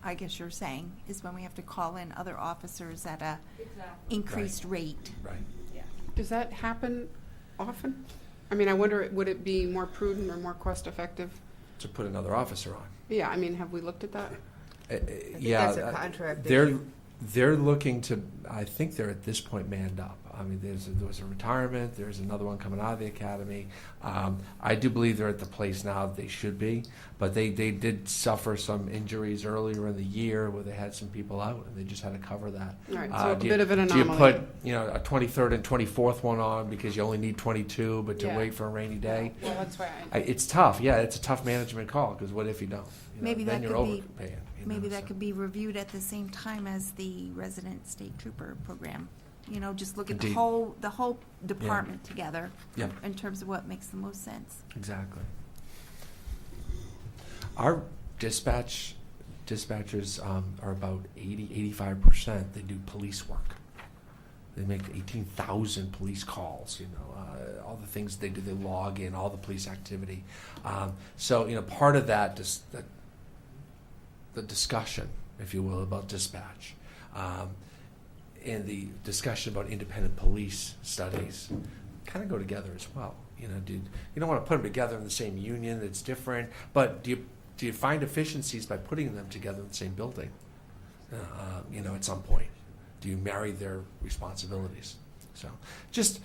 I guess you're saying, is when we have to call in other officers at a Exactly. increased rate. Right. Yeah. Does that happen often? I mean, I wonder, would it be more prudent or more cost effective? To put another officer on. Yeah, I mean, have we looked at that? Yeah, that's a contract they're issue. they're looking to. I think they're at this point manned up. I mean, there was a retirement. There's another one coming out of the academy. I do believe they're at the place now that they should be, but they did suffer some injuries earlier in the year where they had some people out, and they just had to cover that. All right, so a Do you- bit of an Do you anomaly. put a 23rd and 24th one on because you only need 22, but to Yeah. wait for a rainy day? Well, that's why It's tough. Yeah, it's a tough management call because what if you don't? Maybe then that you're could be- overpaying. Maybe that could be reviewed at the same time as the resident state trooper program. Just look at the Indeed. whole department together. Yeah. In terms of what makes the most sense. Exactly. Our dispatchers are about 85%. They do police work. They make 18,000 police calls. All the things they do, they log in all the police activity. So part of that, the discussion, if you will, about dispatch, and the discussion about independent police studies, kind of go together as well. You don't want to put them together in the same union. It's different, but do you find efficiencies by putting them together in the same building? At some point, do you marry their responsibilities? So, just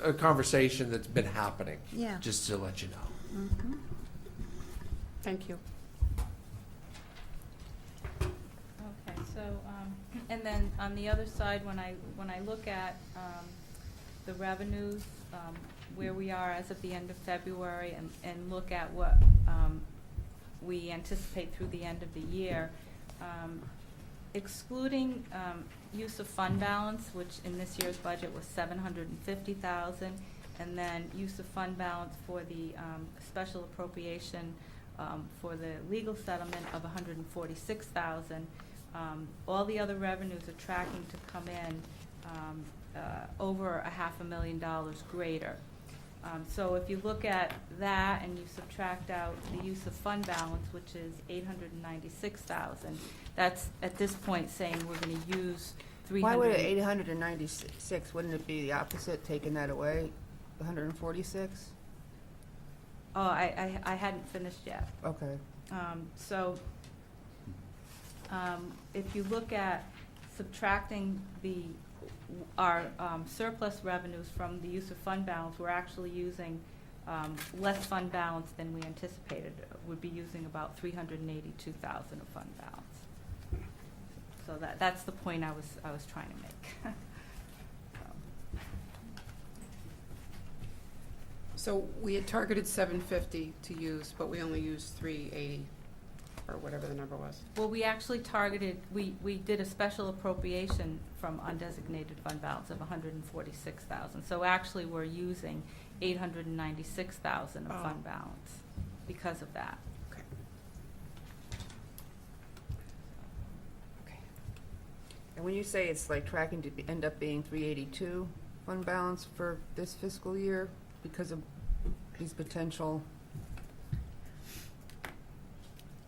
a conversation that's been happening. Yeah. Just to let you know. Mm-hmm. Thank you. Okay, so, and then on the other side, when I look at the revenues, where we are as of the end of February, and look at what we anticipate through the end of the year, excluding use of fund balance, which in this year's budget was $750,000, and then use of fund balance for the special appropriation for the legal settlement of $146,000. All the other revenues are tracking to come in over $500,000 greater. So if you look at that and you subtract out the use of fund balance, which is $896,000, that's at this point saying we're going to use $300. Why would it 896? Wouldn't it be the opposite, taking that away, 146? Oh, I hadn't finished yet. Okay. So if you look at subtracting our surplus revenues from the use of fund balance, we're actually using less fund balance than we anticipated. We'd be using about $382,000 of fund balance. So that's the point I was trying to make. So we had targeted 750 to use, but we only used 380, or whatever the number was. Well, we actually targeted, we did a special appropriation from undesignated fund balance of $146,000. So actually, we're using $896,000 of fund balance because of that. Okay. Okay. And when you say it's like tracking to end up being 382 fund balance for this fiscal year because of these potential,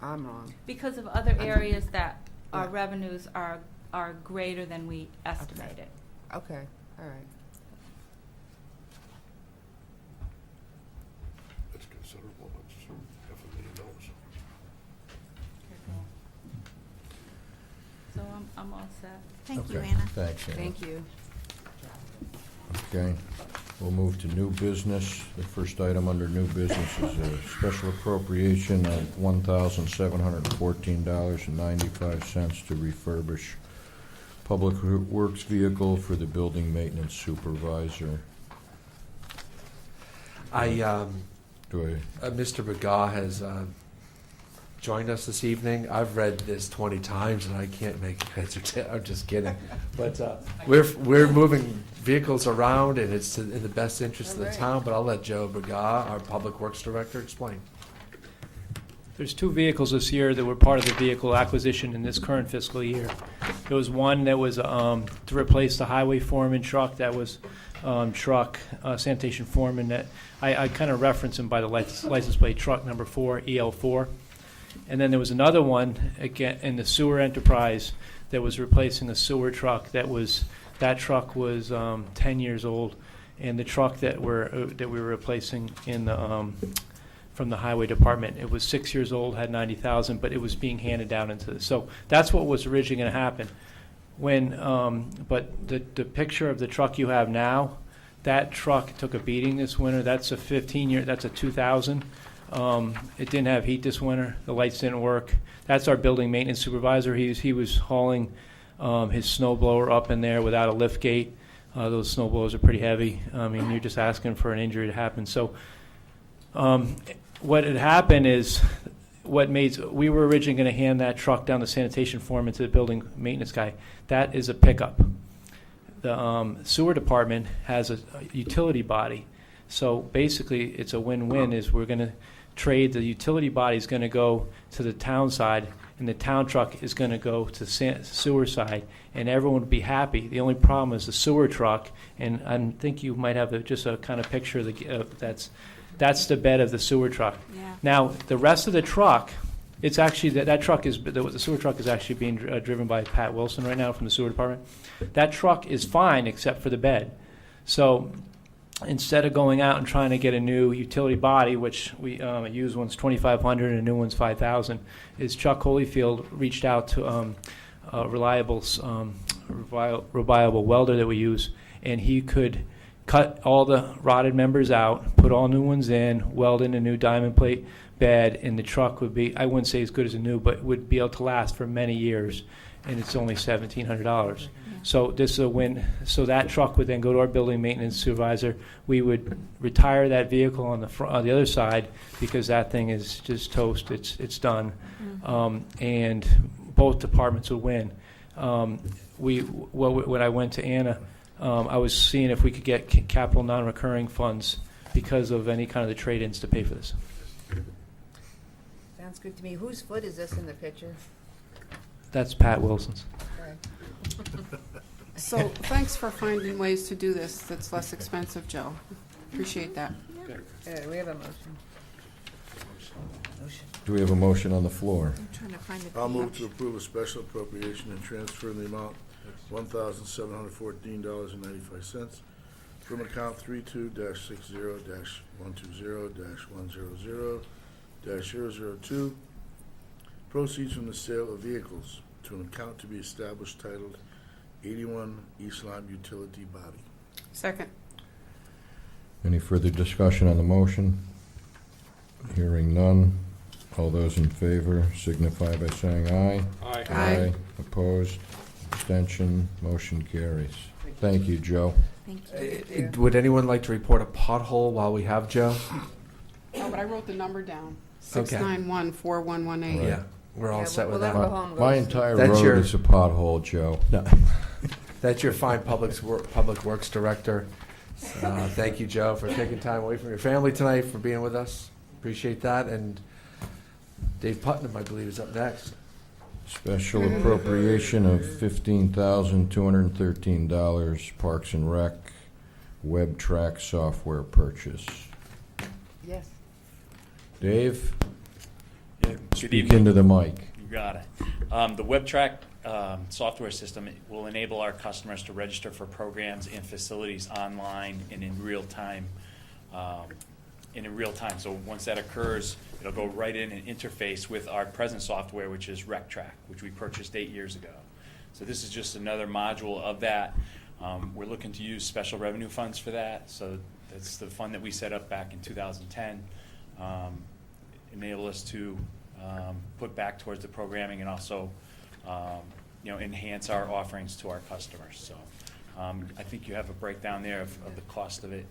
I'm wrong. Because of other areas that our revenues are greater than we estimated. Okay, all right. That's considerable. That's $500,000. So I'm all set. Thank you, Okay. Anna. Thanks, Anna. Thank you. Okay, we'll move to new business. The first item under new business is a special appropriation of $1,714.95 to refurbish public works vehicle for the building maintenance supervisor. Mr. Begaw has joined us this evening. I've read this 20 times and I can't make heads or tails. I'm just kidding. But we're moving vehicles around and it's in the best interest of the town. But I'll let Joe Begaw, our Public Works Director, explain. There's 2 vehicles this year that were part of the vehicle acquisition in this current fiscal year. There was one that was to replace the highway foreman truck. That was sanitation foreman. That I kind of reference him by the license plate truck number 4, EL4. And then there was another one again in the sewer enterprise that was replacing a sewer truck that truck was 10 years old, and the truck that we were replacing in the from the highway department, it was 6 years old, had 90,000, but it was being handed down into this. So that's what was originally going to happen. But the picture of the truck you have now, that truck took a beating this winter. That's a 15-year. That's a 2000. It didn't have heat this winter. The lights didn't work. That's our building maintenance supervisor. He was hauling his snow blower up in there without a lift gate. Those snow blowers are pretty heavy. I mean, you're just asking for an injury to happen. So what had happened is we were originally going to hand that truck down the sanitation foreman to the building maintenance guy. That is a pickup. The sewer department has a utility body. So basically, it's a win-win. Is we're going to trade, the utility body is going to go to the town side, and the town truck is going to go to the sewer side, and everyone would be happy. The only problem is the sewer truck, and I think you might have just a kind of picture of that's the bed of the sewer truck. Yeah. Now, the rest of the truck, it's actually, that truck is, the sewer truck is actually being driven by Pat Wilson right now from the sewer department. That truck is fine except for the bed. So instead of going out and trying to get a new utility body, which we a used one's $2,500 and a new one's $5,000, is Chuck Holyfield reached out to a reliable welder that we use, and he could cut all the rotted members out, put all new ones in, weld in a new diamond plate bed, and the truck would be, I wouldn't say as good as a new, but would be able to last for many years, and it's only $1,700. So this is a win. So that truck would then go to our building maintenance supervisor. We would retire that vehicle on the other side, because that thing is just toast. It's done, and both departments would win. When I went to Anna, I was seeing if we could get capital non-recurring funds because of any kind of the trade-ins to pay for this. Sounds good to me. Whose foot is this in the picture? That's Pat Wilson's. Sorry. So thanks for finding ways to do this that's less expensive, Joe. Appreciate that. We have a motion. Do we have a motion on the floor? I'm trying to find the I'll move page. to approve a special appropriation and transfer in the amount $1,714.95 from account 32-60-120-100-002, proceeds from the sale of vehicles, to an account to be established titled 81 East Lyme Utility Body. Second. Any further discussion on the motion? Hearing none. All those in favor signify by saying aye. Aye. Aye. Opposed? Abstention? Motion carries. Thank you, Joe. Thank you. Would anyone like to report a pothole while we have Joe? Oh, but I wrote the number down. Okay. 691-4118. Yeah, we're all set with that. We'll let go home. My entire That's road your- is a pothole, Joe. No. That's your fine Public Works Director. Thank you, Joe, for taking time away from your family tonight, for being with us. Appreciate that. And Dave Putnam, I believe, is up next. Special appropriation of $15,213, Parks and Rec, web track software purchase. Yes. Dave, Yeah, good speak evening. into the mic. You got it. The WebTrack software system will enable our customers to register for programs and facilities online and in real time. So once that occurs, it'll go right in and interface with our present software, which is RecTrack, which we purchased 8 years ago. So this is just another module of that. We're looking to use special revenue funds for that. So that's the fund that we set up back in 2010. Enable us to put back towards the programming and also enhance our offerings to our customers. So I think you have a breakdown there of the cost of it,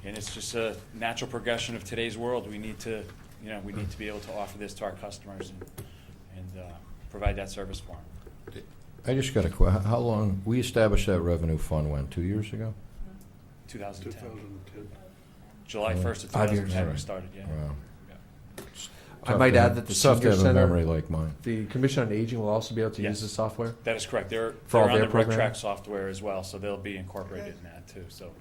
and it's just a natural progression of today's world. We need to be able to offer this to our customers and provide that service for them. I just got a question. How long, we established that revenue fund when, 2 years ago? 2010. 2010. July 1st of 5 years. 2010 we Right. started, yeah. Wow. I might add that the Tough to Senior have a Center, memory like mine. the Commission on Aging will also be able to Yes. use the software. That is correct. They're For all on their the programming? RecTrack software as well, so they'll be incorporated in that too. So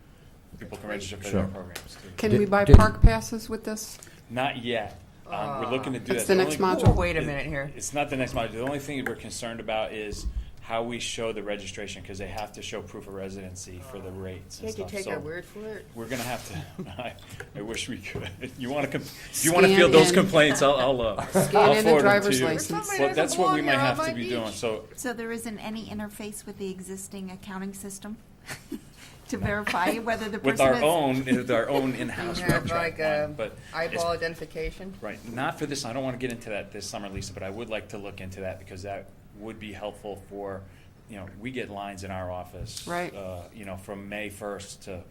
people can register for Sure. their programs too. Can Did- we buy did- park passes with this? Not yet. We're looking to do That's that. the next only- module. Wait a minute here. It's not the next module. The only thing we're concerned about is how we show the registration, because they have to show proof of residency for the rates and Can't you stuff. take So our word for it? we're gonna have to, I wish we could. You wanna Scan field those in. complaints, I'll Scan in the forward them driver's to you. license. Somebody Well, that's what we doesn't might belong have here to on be my doing, beach. so. So there isn't any interface with the existing accounting system to verify whether the person is? With our own in-house You web have track like a one, but. eyeball identification? Right, not for this, I don't want to get into that this summer, Lisa, but I would like to look into that because that would be helpful for, we get lines in our office. Right. From May 1st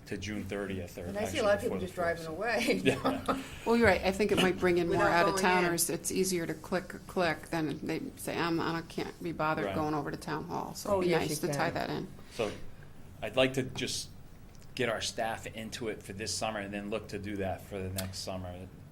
to June 30th. And I see a lot of people just driving away. Yeah. Well, you're right. I think it might bring in more Without going out-of-towners. It's easier to click than they say, I can't be bothered Right. going over to town hall. So Oh, it'd be yes, nice you to can. tie that in. So I'd like to just get our staff into it for this summer and then look to do that for the next summer.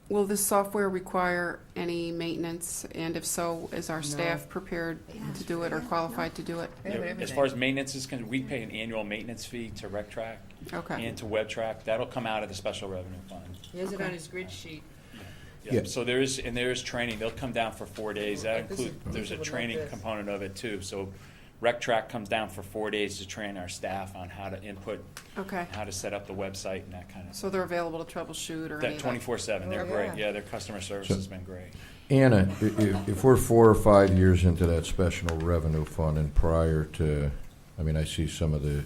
Will this software require any maintenance? And if so, is our No. staff prepared to do it or qualified to do it? They have As everything. far as maintenance is concerned, we pay an annual maintenance fee to RecTrack Okay. and to WebTrack. That'll come out of the special revenue fund. He has it Okay. on his grid sheet. Yeah. So there is training. They'll come down for 4 days. That This is- includes, there's Lisa a would love training this. component of it too. So RecTrack comes down for 4 days to train our staff on how to input, Okay. how to set up the website and that kind of. So they're available to troubleshoot or any That of that? 24/7. They're Oh, great. yeah. Yeah, their customer service So- has been great. Anna, if we're 4 or 5 years into that special revenue fund and prior to, I see some of the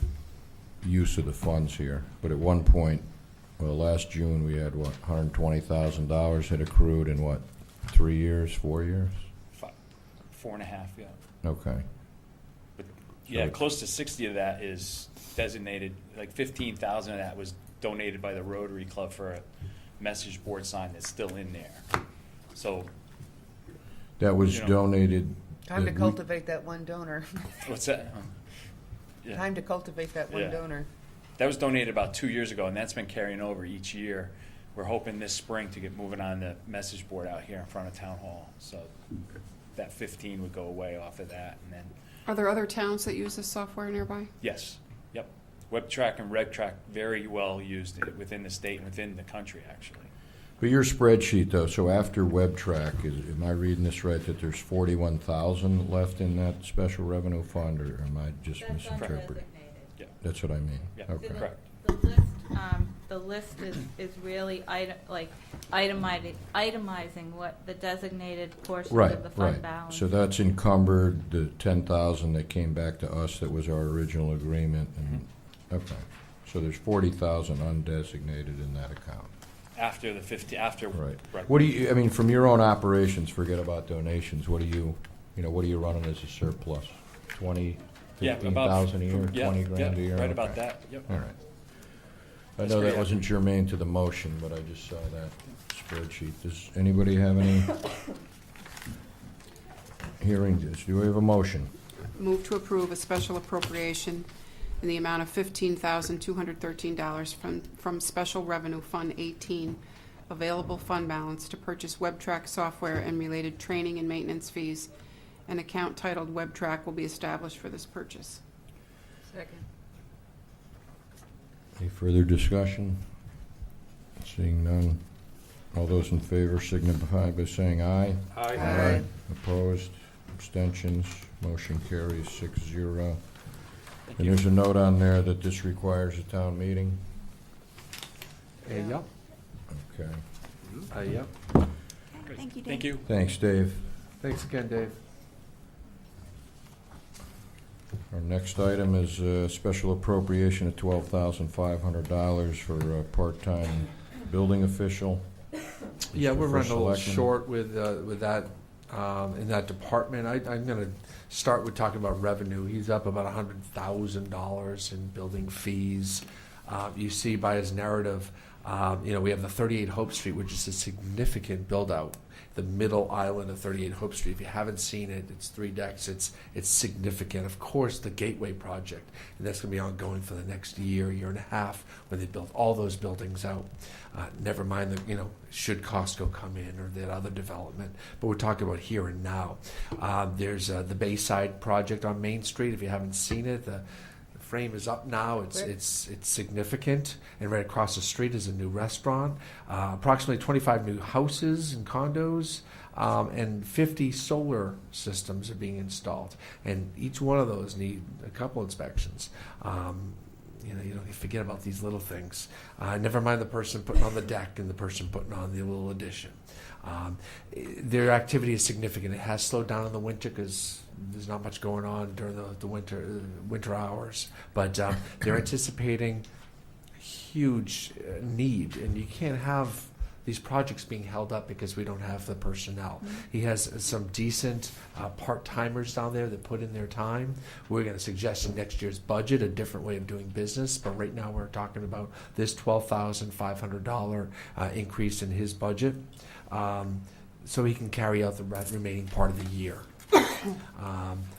use of the funds here, but at one point, last June, we had, $120,000 had accrued in 3 years, 4 years? 4.5, yeah. Okay. But yeah, So- close to 60 of that is designated. Like 15,000 of that was donated by the Rotary Club for a message board sign that's still in there. So That was You know. donated. Time to that we- cultivate that one donor. what's that? Yeah. Time to cultivate that one Yeah. donor. That was donated about 2 years ago, and that's been carrying over each year. We're hoping this spring to get moving on the message board out here in front of Town Hall. So that 15 would go away off of that, and then, Are there other towns that use this software nearby? yes, yep. WebTrack and RegTrack, very well used within the state and within the country, actually. But your spreadsheet, though, so after WebTrack, am I reading this right, that there's 41,000 left in that special revenue fund, or am I just misinterpreting? Yeah, That's what I mean. yeah, Okay. correct. The list is really itemizing what the designated portion Right, of the fund right. balance. So that's encumbered, the 10,000 that came back to us that was our original agreement, and, okay. So there's 40,000 undesignated in that account. After the 50, after. Right. What do you, from your own operations, forget about donations, what are you running as a surplus? 20, Yeah, about 15,000 a year, yeah, 20 grand a yeah, year? right about Okay. that, yep. All right. I That's know pretty that wasn't germane to the motion, but I just saw that spreadsheet. Does anybody have any hearing this? Do we have a motion? Move to approve a special appropriation in the amount of $15,213 from Special Revenue Fund 18, available fund balance to purchase WebTrack software and related training and maintenance fees. An account titled WebTrack will be established for this purchase. Second. Any further discussion? Seeing none. All those in favor signify by saying aye. Aye. Opposed? Abstentions? Motion carries 6-0. Thank And you. there's a note on there that this requires a town meeting. Yep. Okay. Yep. Okay, Great. thank you, Dave. Thank you. Thanks, Dave. Thanks again, Dave. Our next item is a special appropriation of $12,500 for a part-time building official. Yeah, we're For running a little selection. short with that, in that department. I'm gonna start with talking about revenue. He's up about $100,000 in building fees. You see by his narrative, we have the 38 Hope Street, which is a significant build-out. The middle island of 38 Hope Street. If you haven't seen it, it's 3 decks. It's significant. Of course, the Gateway project, and that's going to be ongoing for the next year and a half when they build all those buildings out. Never mind the, should Costco come in or that other development. But we're talking about here and now. There's the Bayside project on Main Street. If you haven't seen it, the frame is up now. It's Where- it's significant, and right across the street is a new restaurant. Approximately 25 new houses and condos, and 50 solar systems are being installed, and each one of those need a couple inspections. You don't forget about these little things. Never mind the person putting on the deck and the person putting on the little addition. Their activity is significant. It has slowed down in the winter because there's not much going on during the winter hours. But they're anticipating huge need, and you can't have these projects being held up because we don't have the personnel. He has some decent part-timers down there that put in their time. We're going to suggest in next year's budget a different way of doing business, but right now we're talking about this $12,500 increase in his budget, so he can carry out the remaining part of the year.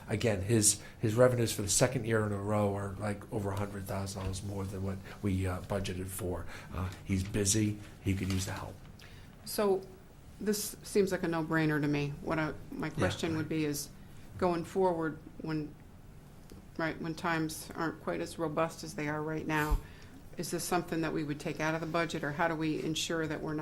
Again, his revenues for the second year in a row are like over $100,000 more than what we budgeted for. He's busy. He could use the help. So this seems like a no-brainer to me. My question would be is, going forward, when times aren't quite as robust as they are right now, is this something that we would take out of the budget, or how do we ensure that we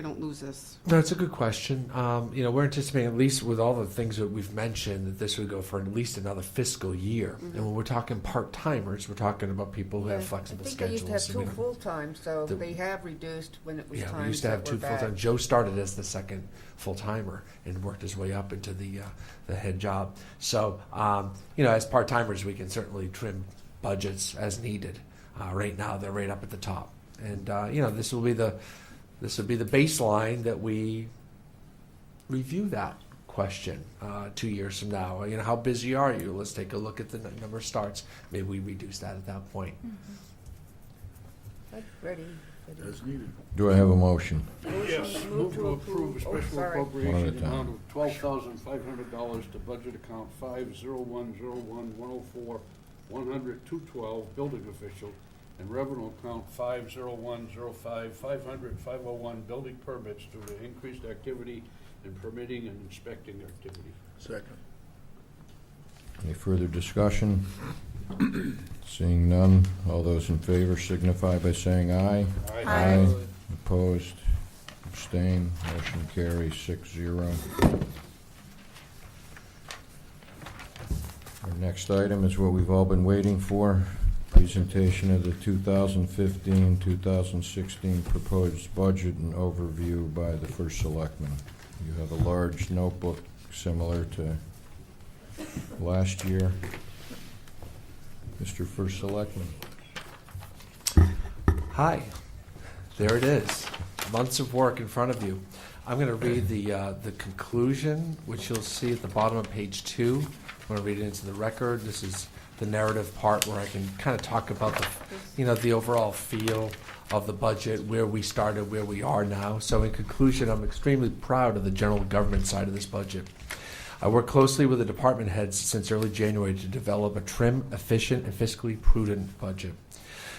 don't lose this? No, it's a good question. We're anticipating, at least with all the things that we've mentioned, that this would go for at least another fiscal year. Mm-hmm. And when we're talking part-timers, we're talking about people who have Yeah, flexible I think schedules. they used to have and two full-time, so The- they have reduced when it was Yeah, times we used to have that two were bad. full-time. Joe started as the second full-timer and worked his way up into the head job. So, as part-timers, we can certainly trim budgets as needed. Right now, they're right up at the top. And, this will be the baseline that we review that question 2 years from now. How busy are you? Let's take a look at the number of starts. Maybe we reduce that at that point. Ready. As needed. Do I have a motion? Yes, move to approve a special sorry. One at a appropriation time. amount of $12,500 to budget account 50101-104-100-212, building official, and revenue account 50105-500-501, building permits due to increased activity in permitting and inspecting activity. Second. Any further discussion? Seeing none, all those in favor signify by saying aye. Aye. Opposed? Abstained? Motion carries 6-0. Our next item is what we've all been waiting for, presentation of the 2015-2016 proposed budget and overview by the First Selectman. You have a large notebook similar to last year. Mr. First Selectman. Hi, there it is. Months of work in front of you. I'm going to read the conclusion, which you'll see at the bottom of page 2. I'm going to read it into the record. This is the narrative part where I can kind of talk about the overall feel of the budget, where we started, where we are now. So in conclusion, I'm extremely proud of the general government side of this budget. I worked closely with the department heads since early January to develop a trim, efficient, and fiscally prudent budget.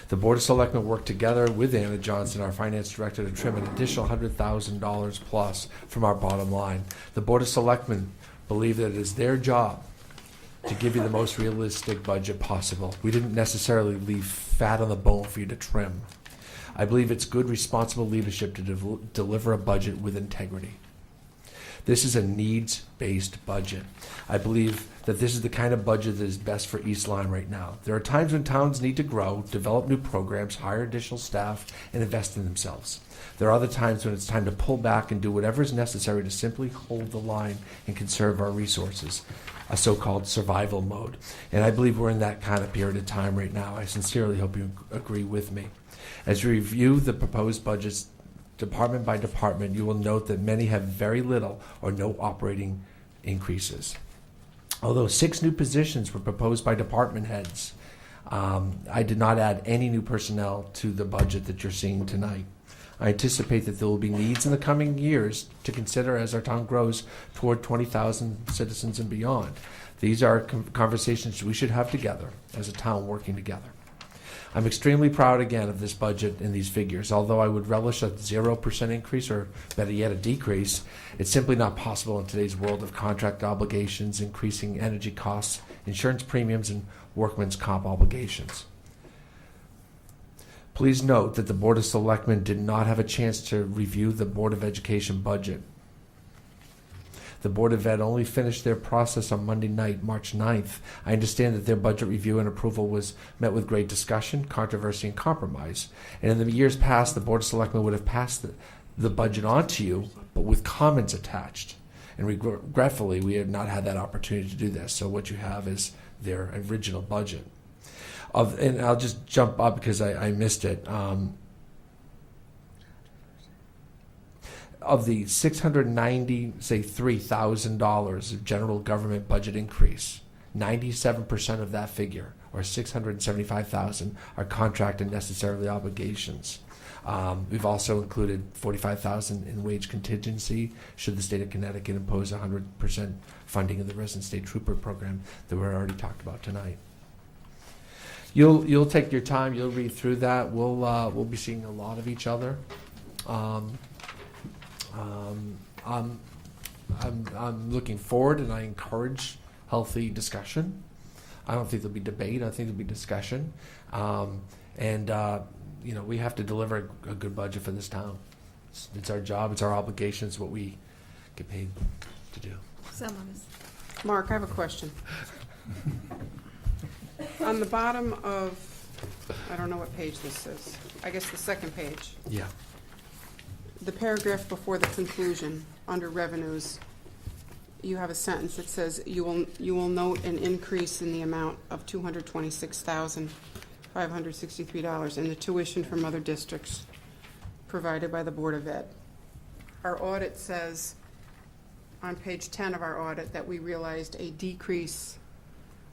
The Board of Selectmen worked together with Anna Johnson, our finance director, to trim an additional $100,000 plus from our bottom line. The Board of Selectmen believe that it is their job to give you the most realistic budget possible. We didn't necessarily leave fat on the bone for you to trim. I believe it's good, responsible leadership to deliver a budget with integrity. This is a needs-based budget. I believe that this is the kind of budget that is best for East Lyme right now. There are times when towns need to grow, develop new programs, hire additional staff, and invest in themselves. There are other times when it's time to pull back and do whatever is necessary to simply hold the line and conserve our resources, a so-called survival mode. And I believe we're in that kind of period of time right now. I sincerely hope you agree with me. As you review the proposed budgets department by department, you will note that many have very little or no operating increases. Although 6 new positions were proposed by department heads, I did not add any new personnel to the budget that you're seeing tonight. I anticipate that there will be needs in the coming years to consider as our town grows toward 20,000 citizens and beyond. These are conversations we should have together as a town working together. I'm extremely proud again of this budget and these figures. Although I would relish a 0% increase, or better yet, a decrease, it's simply not possible in today's world of contract obligations, increasing energy costs, insurance premiums, and workman's comp obligations. Please note that the Board of Selectmen did not have a chance to review the Board of Education budget. The Board of Ed only finished their process on Monday night, March 9th. I understand that their budget review and approval was met with great discussion, controversy, and compromise. And in the years past, the Board of Selectmen would have passed the budget on to you, but with comments attached. And regretfully, we have not had that opportunity to do this. So what you have is their original budget. And I'll just jump up because I missed it. Of the $693,000 of general government budget increase, 97% of that figure, or $675,000, are contract and necessarily obligations. We've also included $45,000 in wage contingency should the state of Connecticut impose 100% funding of the resident state trooper program that we already talked about tonight. You'll take your time. You'll read through that. We'll be seeing a lot of each other. I'm looking forward, and I encourage healthy discussion. I don't think there'll be debate. I think there'll be discussion, we have to deliver a good budget for this town. It's our job. It's our obligation. It's what we get paid to do. Some of us. Mark, I have a question. On the bottom of, I don't know what page this is, I guess the second page, Yeah. the paragraph before the conclusion, under revenues, you have a sentence that says, you will note an increase in the amount of $226,563 in the tuition from other districts provided by the Board of Ed. Our audit says, on page 10 of our audit, that we realized a decrease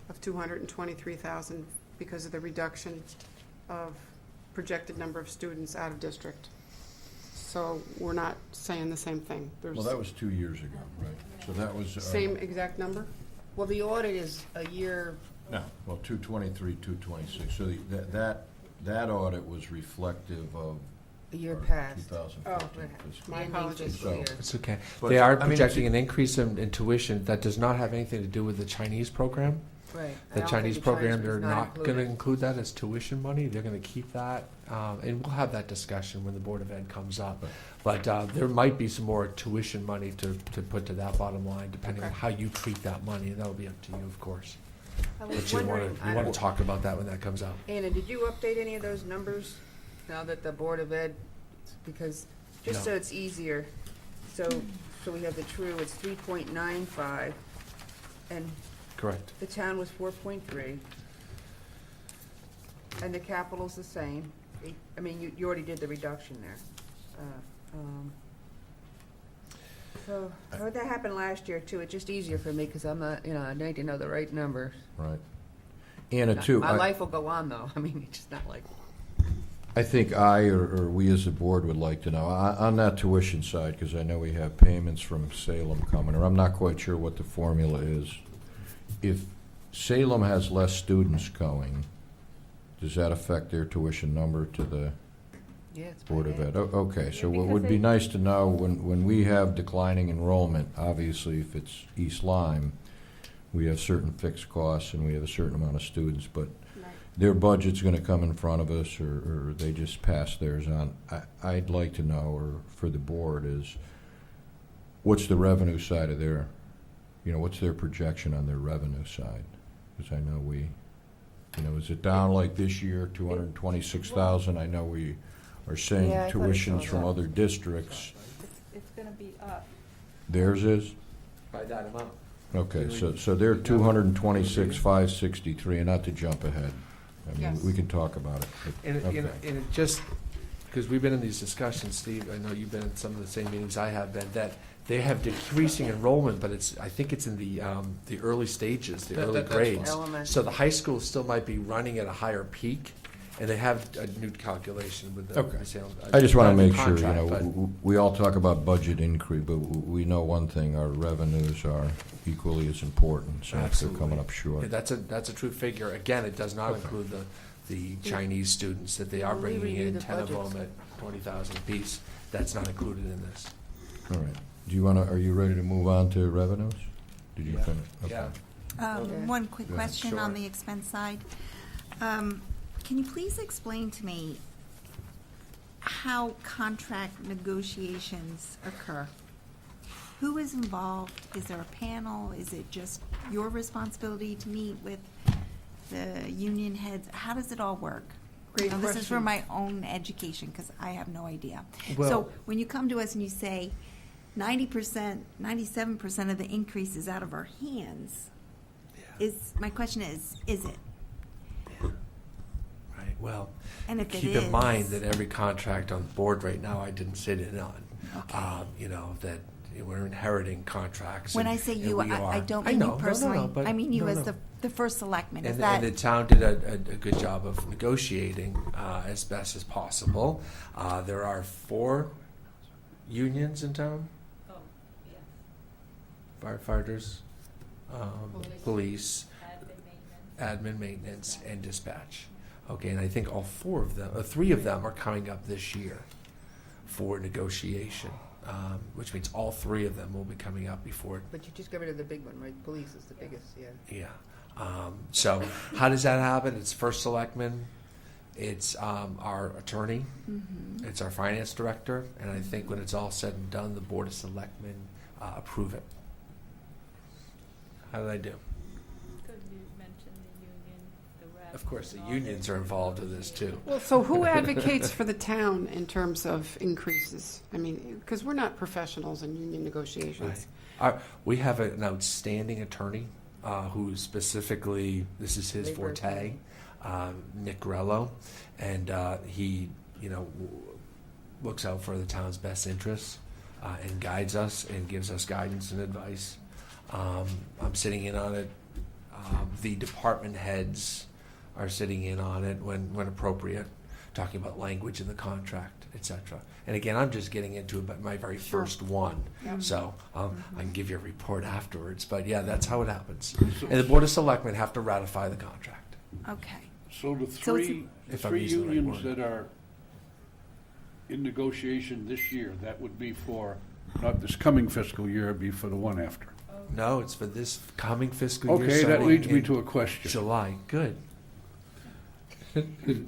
of $223,000 because of the reduction of projected number of students out of district. So we're not saying the same thing. Well, that was 2 years ago, right? So that was... Same exact number? Well, the audit is a year, No, well, 223, 226. So that audit was reflective of a year our past. 2014 fiscal My year. apologies. So- It's okay. But, They are I mean, projecting it's- an increase in tuition that does not have anything to do with the Chinese program. Right. I The don't Chinese think program, was they're not going to included. include that as tuition money. They're going to keep that, and we'll have that discussion when the Board of Ed comes up. But there might be some more tuition money to put to that bottom line, depending on Okay. how you treat that money, and that'll be up to you, of course. I was But you wondering, want to talk about that when that comes up. Anna, did you update any of those numbers now that the Board of Ed, because, just No. so it's easier, so we have the true, it's 3.95, and Correct. the town was 4.3, and the capital's the same. I mean, you already did the reduction there. So, how'd that happen last year, too? It's just easier for me, because I'm not, I need to know the right numbers. Right. Anna, too, My life will go on, though. I mean, it's just not like... I think or we as a board would like to know, on that tuition side, because I know we have payments from Salem coming, or I'm not quite sure what the formula is. If Salem has less students going, does that affect their tuition number to the Yeah, it's Board of bad. Ed? Okay, so Yeah, what would because be they- nice to know, when we have declining enrollment, obviously if it's East Lyme, we have certain fixed costs and we have a certain amount of students, but their budget's gonna come in front of us, or they just pass theirs on. I'd like to know, or for the board, is what's the revenue side of their, what's their projection on their revenue side? Because I know is it down like this year, 226,000? I know we are saying Yeah, I thought it tuitions showed from up. other districts. It's going to be up. Theirs is? By that amount. Okay, so they're 226,563, and not to jump ahead. I mean, Yes. we can talk about it. but- And okay. it just, because we've been in these discussions, Steve, I know you've been in some of the same meetings I have been, that they have decreasing enrollment, but I think it's in the early stages, the early that's grades. Elementary. So the high school still might be running at a higher peak, and they have a new calculation with the. Okay. the sale- I just want to not the make sure, contract, but- we all talk about budget increase, but we know one thing, our revenues are equally as important, so if they're Absolutely. coming up short. Yeah, that's a true figure. Again, it does not Okay. include the Chinese students that they are When we bringing review in, the 10 of budgets. them at 20,000 apiece. That's not included in this. All right. Do you want to, are you ready to move on to revenues? Did you Yeah. finish? Okay. Yeah. Okay. One quick Go ahead. question on Sure. the expense side. Can you please explain to me how contract negotiations occur? Who is involved? Is there a panel? Is it just your responsibility to meet with the union heads? How does it all work? Great Now, this is for question. my own education, because I have no idea. Well- So when you come to us and you say 90%, 97% of the increase is out of our hands, my question is it? Right, well, And if it keep in is- mind that every contract on the board right now, I didn't sit in on. Okay. You know, that we're inheriting contracts. When and- I say and you, we I are. don't I mean know, you no, no, personally. no, but- I mean you no, as no. the first selectman. Is And that the town did a good job of negotiating as best as possible. There are 4 unions in town, Oh, yes. firefighters, police, Admin maintenance. admin, maintenance, and dispatch. Okay, and I think all 4 of them, 3 of them are coming up this year for negotiation, which means all 3 of them will be coming up before. But you just got rid of the big one, right? Police is the biggest, yeah. Yeah. So how does that happen? It's first selectman, it's our attorney, Mhm. it's our finance director, and I think when it's all said and done, the board of selectmen approve it. How did I do? Good, you mentioned the union, the rep. Of course, the and all unions are involved in this too. Well, so who advocates for the town in terms of increases? I mean, because we're not professionals in union negotiations. We have an outstanding attorney who specifically, this is his Labor forte, attorney. Nick Grello, and he, looks out for the town's best interests and guides us and gives us guidance and advice. I'm sitting in on it. The department heads are sitting in on it when appropriate, talking about language in the contract, etc. And again, I'm just getting into it, but my very Sure. first one, Yep. so I can give you a report afterwards. But yeah, that's how it happens. And the board of selectmen have to ratify the contract. Okay. So the So it's- three, If I'm three using the right unions word. that are in negotiation this year, that would be for, not this coming fiscal year, it'd be for the one after. No, it's for this coming fiscal year. Okay, that starting leads me in to a question. July. Good.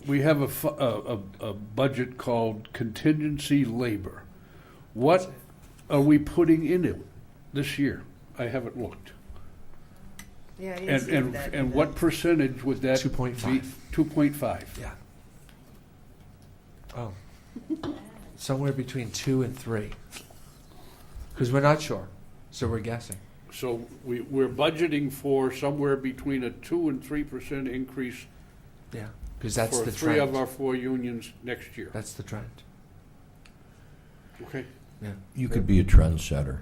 We have a budget called contingency labor. What are we putting in it this year? I haven't looked. Yeah, I didn't see that. And what percentage would that be? 2.5. 2.5. Yeah. Oh. Somewhere between 2 and 3. Because we're not sure, so we're guessing. So we're budgeting for somewhere between a 2% and 3% increase Yeah. Because that's for the 3 of trend. our 4 unions next year. That's the trend. Okay. Yeah. You could be a trendsetter.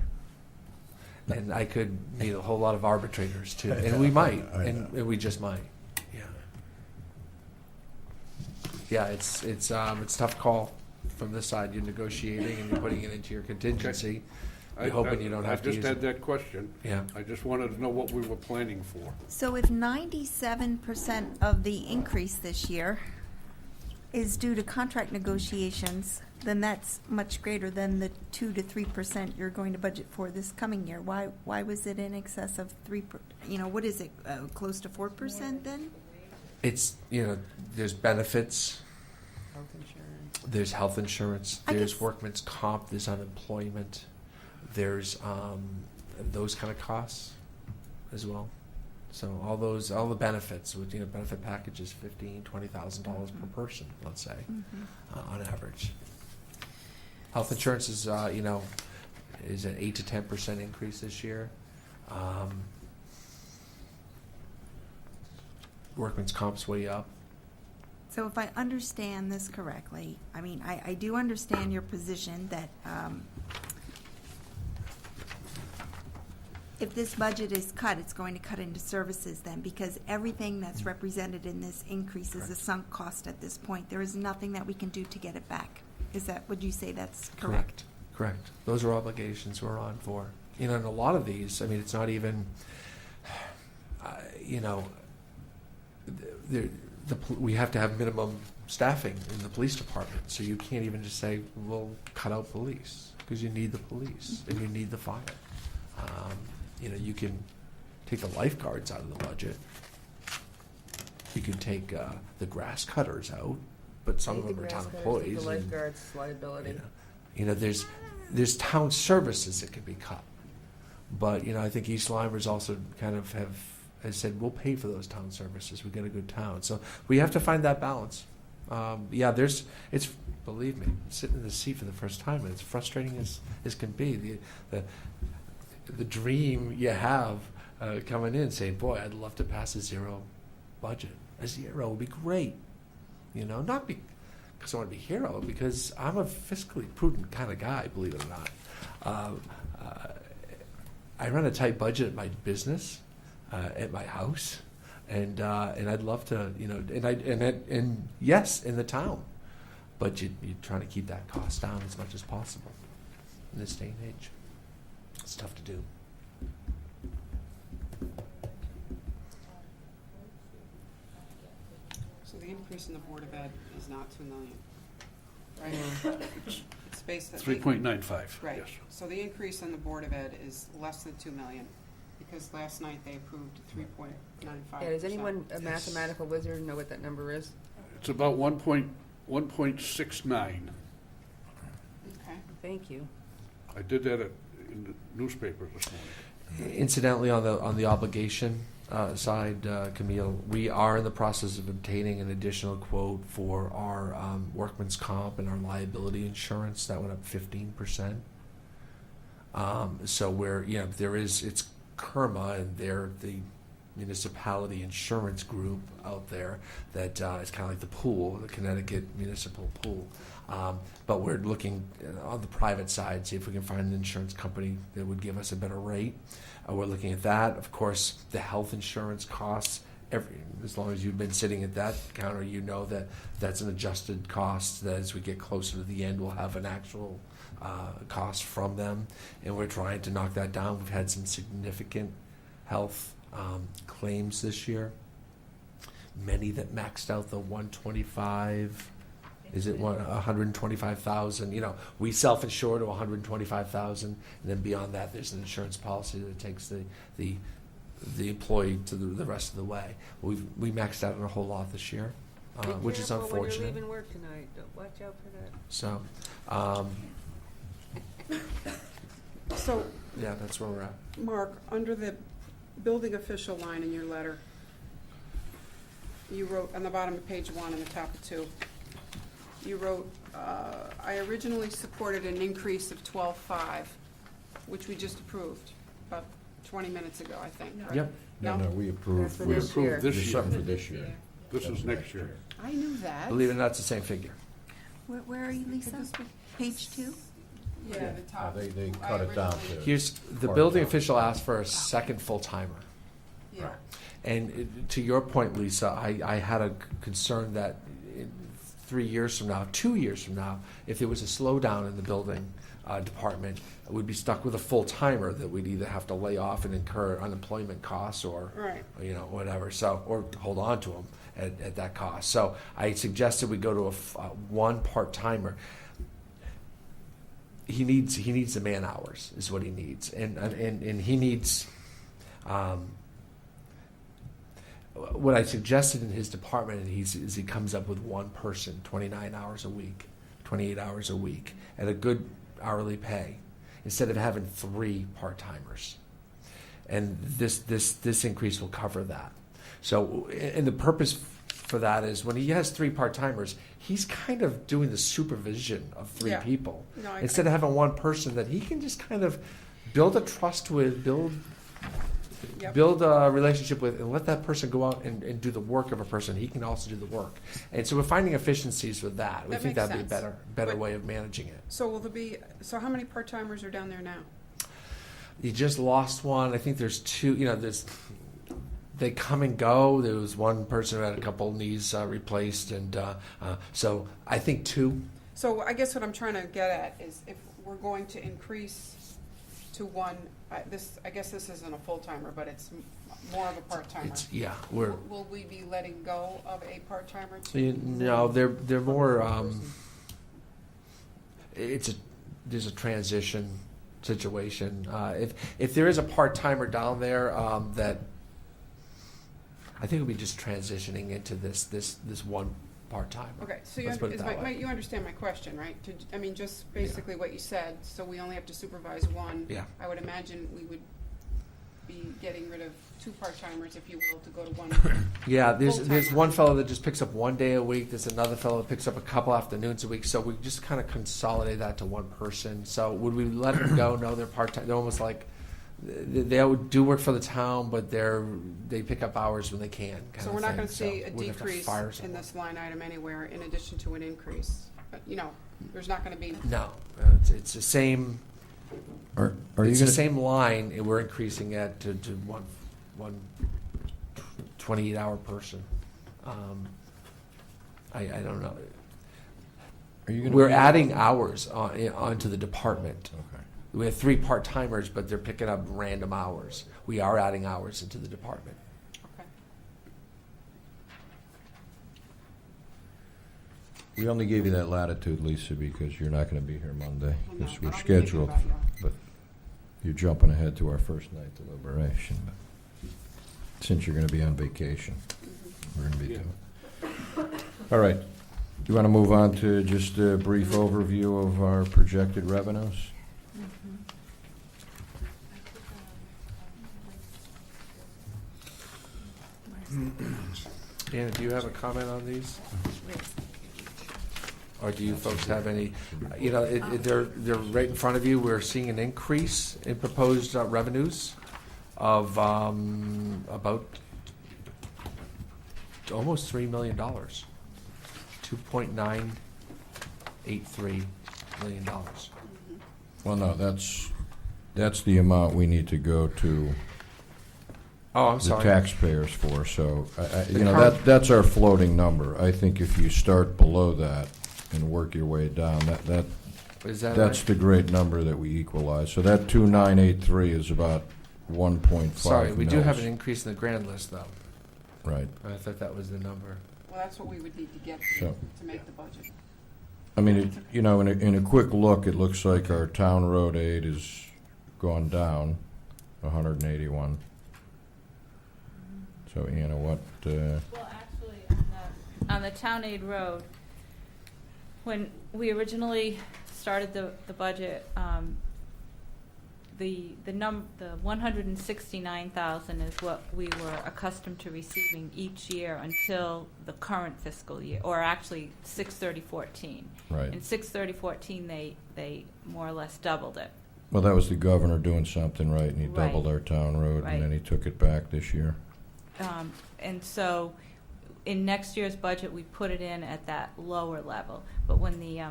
And I could need a whole lot of arbitrators too, and we might, I and we just might. Yeah. Yeah, it's tough call from this side. You're negotiating and you're putting it into your contingency. You're hoping you don't have to I use just had it. that question. Yeah. I just wanted to know what we were planning for. So if 97% of the increase this year is due to contract negotiations, then that's much greater than the 2 to 3% you're going to budget for this coming year. Why was it in excess of 3%? What is it, close to 4% then? It's there's benefits, Health insurance. there's health insurance, I there's guess- workman's comp, there's unemployment, there's those kind of costs as well. So all the benefits with benefit packages, $15,000-$20,000 per person, let's say, on average. Health insurance is is an 8 to 10% increase this year. Workman's comp's way up. So if I understand this correctly, I do understand your position that if this budget is cut, it's going to cut into services then, because everything that's represented in this increase is a sunk cost at this point. There is nothing that we can do to get it back. Would you say that's correct? Correct. Those are obligations we're on for. And a lot of these, it's not even, we have to have minimum staffing in the police department, so you can't even just say, well, cut out police, because you need the police and you need the fire. You can take the lifeguards out of the budget. You can take the grass cutters out, but some of Take them the are town grass cutters, employees. take the and, lifeguards liability. there's town services that can be cut, but I think East Limers also kind of has said we'll pay for those town services. We got a good town, so we have to find that balance. It's believe me, sitting in the seat for the first time, and it's frustrating as can be. The dream you have coming in, saying, "Boy, I'd love to pass a zero budget. A zero would be great." Not because I want to be a hero, because I'm a fiscally prudent kind of guy, believe it or not. I run a tight budget at my business, at my house, and I'd love to, and yes, in the town, but you're trying to keep that cost down as much as possible in this day and age. It's tough to do. So the increase in the Board of Ed is not 2 million, right? It's based on. 3.95, Right. yes. So the increase in the Board of Ed is less than 2 million, because last night they approved 3.95%. Yeah, does anyone, a mathematical wizard, know what that number is? It's about 1.69. Okay. Thank you. I did that in the newspaper this morning. Incidentally, on the obligation side, Camille, we are in the process of obtaining an additional quote for our workman's comp and our liability insurance. That went up 15%. So it's KERMA, and they're the municipality insurance group out there that is kind of like the pool, the Connecticut municipal pool. But we're looking on the private side, see if we can find an insurance company that would give us a better rate. We're looking at that. Of course, the health insurance costs, as long as you've been sitting at that counter, you know that that's an adjusted cost, that as we get closer to the end, we'll have an actual cost from them. And we're trying to knock that down. We've had some significant health claims this year. Many that maxed out the 125. Is it 125,000? We self-insure to 125,000, and then beyond that, there's an insurance policy that takes the employee to the rest of the way. We maxed out on a whole lot this year, which is When you're unfortunate. leaving work tonight, watch out for that. So, So, yeah, that's where we're at. Mark, under the building official line in your letter, you wrote on the bottom of page 1 and the top of 2, you wrote, I originally supported an increase of 12.5, which we just approved about 20 minutes ago, I think. Yep. No? No, we approved. That's for We this year. approved this There's year. something for this year. This is next year. I knew that. Believe it or not, it's the same figure. Where are you, Lisa? Page 2? Yeah, the top. They cut it down to. Here's the Part building time. official asked for a second full timer. Yeah. And to your point, Lisa, I had a concern that in 3 years from now, 2 years from now, if there was a slowdown in the building department, we'd be stuck with a full timer that we'd either have to lay off and incur unemployment costs or Right. whatever. So, or hold on to them at that cost. So I suggested we go to one part timer. He needs the man hours is what he needs, and he needs. What I suggested in his department is he comes up with one person, 29 hours a week, 28 hours a week, at a good hourly pay, instead of having 3 part-timers. And this increase will cover that. So, and the purpose for that is when he has 3 part-timers, he's kind of doing the supervision of 3 Yeah. people. No, I Instead of having one person that he can just kind of build a trust with, Yep. build a relationship with, and let that person go out and do the work of a person. He can also do the work. And so we're finding efficiencies with that. We That think makes that'd be a sense. better But- way of managing it. So will there be, so how many part-timers are down there now? You just lost one. I think there's 2, they come and go. There was one person who had a couple knees replaced, and so I think 2. So I guess what I'm trying to get at is if we're going to increase to one, I guess this isn't a full-timer, but it's more of a part-timer. Yeah, we're, Will we be letting go of a part-timer to? no, they're more, there's a transition situation. If there is a part-timer down there, that, I think we'll be just transitioning into this one part-timer. Okay, so Let's put it that way. you understand my question, right? I mean, just basically what you said, so we only have to supervise one. Yeah. I would imagine we would be getting rid of 2 part-timers, if you will, to go to 1. Yeah, there's Full-timer. one fellow that just picks up one day a week. There's another fellow that picks up a couple afternoons a week. So we just kind of consolidate that to one person. So would we let them go? No, they're part-time. They're almost like they do work for the town, but they pick up hours when they can. So we're not going to see So a we'd have to decrease fire in someone. this line item anywhere in addition to an increase. But, there's not going to be, No, it's the same. Are you It's the gonna, same line, and we're increasing it to one 28-hour person. I don't know. are you gonna? We're be- adding hours onto the department. Okay. We have 3 part-timers, but they're picking up random hours. We are adding hours into the department. okay. We only gave you that latitude, Lisa, because you're not going to be here Monday, I know, because but we're I'll be thinking scheduled, about you. but you're jumping ahead to our first night deliberation. But since you're going to be on vacation, we're going to be Yeah. doing. All right. Do you want to move on to just a brief overview of our projected revenues? Anna, do you have a comment on these? Or do you folks have any, they're right in front of you. We're seeing an increase in proposed revenues of about almost $3 million. $2.983 million. Well, no, that's the amount we need to go to Oh, I'm the sorry. taxpayers for, so, The current- that's our floating number. I think if you start below that and work your way down, Is that that's right? the great number that we equalize. So that 2,983 is about 1.5 Sorry, we do have an mils. increase in the grand list, though. Right. I thought that was the number. Well, that's what we would need to get So- to make the budget. I mean, in a quick look, it looks like our town road aid has gone down 181. So, Anna, what, Well, actually, on the town aid road, when we originally started the budget, the 169,000 is what we were accustomed to receiving each year until the current fiscal year, or actually 6/30/14. right. In 6/30/14, they more or less doubled it. Well, that was the governor doing something right, and he Right. doubled our town road, Right. and then he took it back this year. And so, in next year's budget, we put it in at that lower level. But when the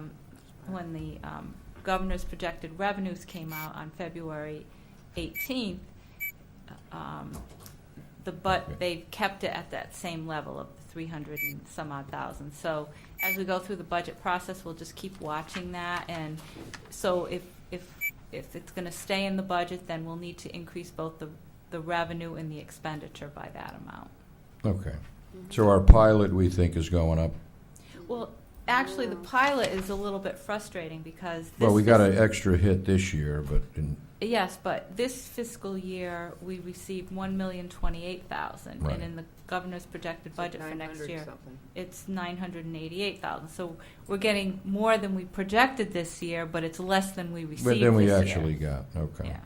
governor's projected revenues came out on February 18th, they kept it at that same level of 300 and some odd thousand. So as we go through the budget process, we'll just keep watching that. And so if it's going to stay in the budget, then we'll need to increase both the revenue and the expenditure by that amount. Okay. So our pilot, we think, is going up. Well, actually, the pilot is a little bit frustrating because this Well, we got an extra hit this year, but yes, but this fiscal year, we received $1,028,000. Right. And in the governor's projected budget for next 900 year, something. it's $988,000. So we're getting more than we projected this year, but it's less than we received but then we this year. actually got, okay. Yeah.